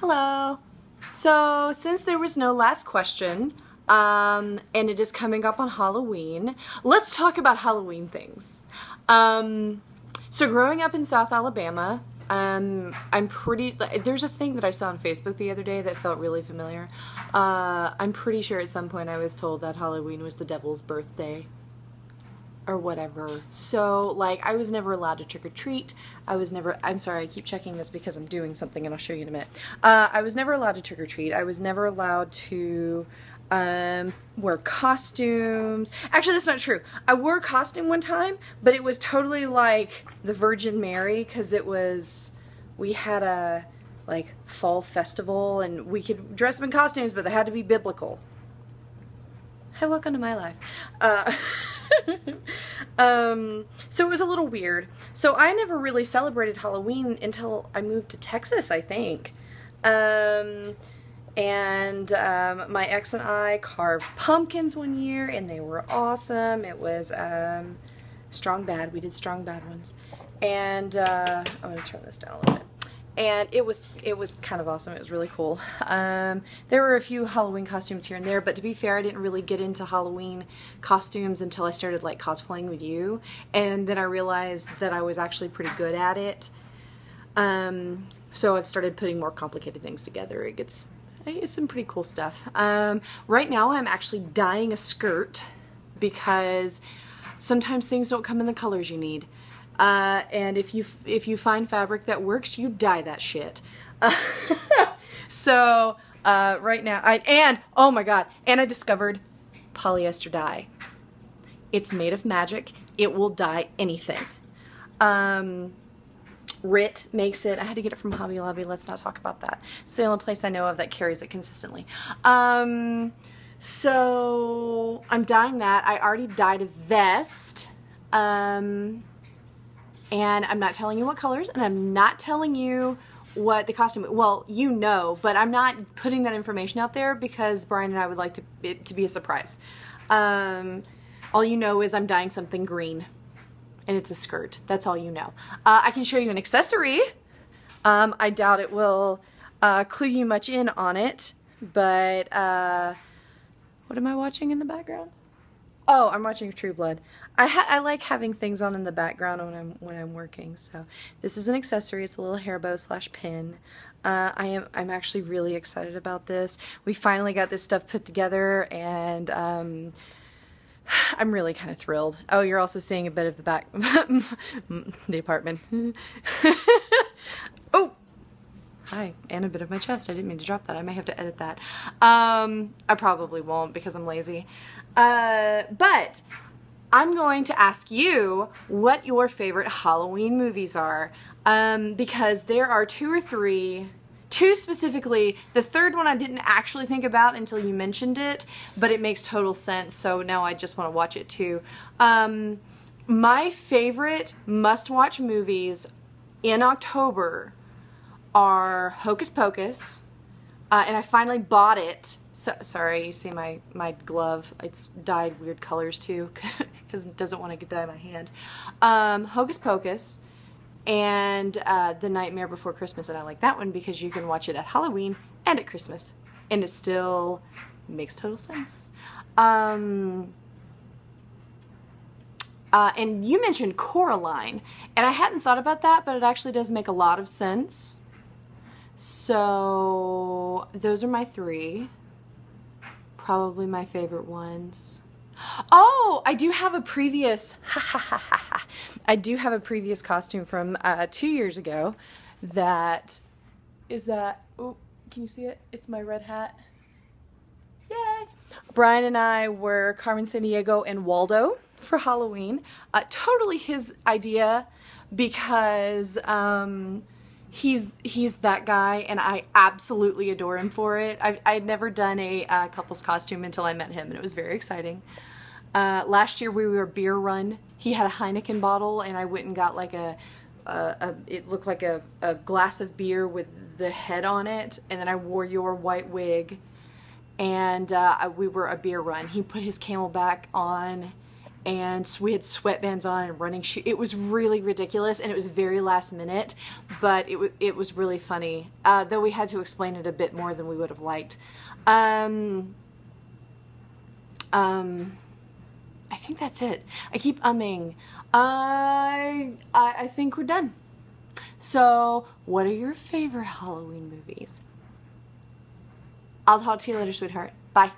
Hello. So, since there was no last question, and it is coming up on Halloween, let's talk about Halloween things. So growing up in South Alabama, there's a thing that I saw on Facebook the other day that felt really familiar. I'm pretty sure at some point I was told that Halloween was the devil's birthday. Or whatever. So, like, I was never allowed to trick-or-treat. I'm sorry, I keep checking this because I'm doing something and I'll show you in a minute. I was never allowed to trick-or-treat. I was never allowed to wear costumes. Actually, that's not true. I wore a costume one time, but it was totally like the Virgin Mary, because we had a, like, fall festival and we could dress up in costumes, but they had to be biblical. Hi, welcome to my life. So it was a little weird. So I never really celebrated Halloween until I moved to Texas, I think. My ex and I carved pumpkins one year, and they were awesome. It was strong bad. We did strong bad ones. And I'm going to turn this down a little bit. And it was kind of awesome. It was really cool. There were a few Halloween costumes here and there, but to be fair, I didn't really get into Halloween costumes until I started like cosplaying with you, and then I realized that I was actually pretty good at it. So I've started putting more complicated things together. It's some pretty cool stuff. Right now I'm actually dyeing a skirt because sometimes things don't come in the colors you need. And if you find fabric that works, you dye that shit. So, right now, oh my god, and I discovered polyester dye. It's made of magic. It will dye anything. RIT makes it. I had to get it from Hobby Lobby. Let's not talk about that. It's the only place I know of that carries it consistently. So I'm dyeing that. I already dyed a vest. And I'm not telling you what colors, and I'm not telling you what the costume, well, you know, but I'm not putting that information out there because Brian and I would like it to be a surprise. All you know is I'm dyeing something green, and it's a skirt. That's all you know. I can show you an accessory. I doubt it will clue you much in on it, but what am I watching in the background? Oh, I'm watching True Blood. I like having things on in the background when I'm working. So this is an accessory. It's a little hair bow / pin. I'm actually really excited about this. We finally got this stuff put together, and I'm really kind of thrilled. Oh, you're also seeing a bit of the back, the apartment. Oh, hi, and a bit of my chest. I didn't mean to drop that. I may have to edit that. I probably won't because I'm lazy. But I'm going to ask you what your favorite Halloween movies are, because there are two or three, two specifically. The third one I didn't actually think about until you mentioned it, but it makes total sense, so now I just want to watch it too. My favorite must-watch movies in October are Hocus Pocus, and I finally bought it. So, sorry, you see my glove. It's dyed weird colors too because it doesn't want to get dyed my hand. Hocus Pocus and The Nightmare Before Christmas, and I like that one because you can watch it at Halloween and at Christmas, and it still makes total sense. And you mentioned Coraline, and I hadn't thought about that, but it actually does make a lot of sense. So those are my three. Probably my favorite ones. Oh, I do have a previous I do have a previous costume from 2 years ago. That is that. Oh, can you see it? It's my red hat. Yay! Brian and I were Carmen Sandiego and Waldo for Halloween. Totally his idea because he's that guy, and I absolutely adore him for it. I had never done a couple's costume until I met him, and it was very exciting. Last year we were beer run. He had a Heineken bottle, and I went and got like it looked like a glass of beer with the head on it, and then I wore your white wig, and we were a beer run. He put his Camelback on, and we had sweatbands on and running shoes. It was really ridiculous, and it was very last minute, but it was really funny, though we had to explain it a bit more than we would have liked. I think that's it. I keep umming. I think we're done. So, what are your favorite Halloween movies? I'll talk to you later, sweetheart. Bye.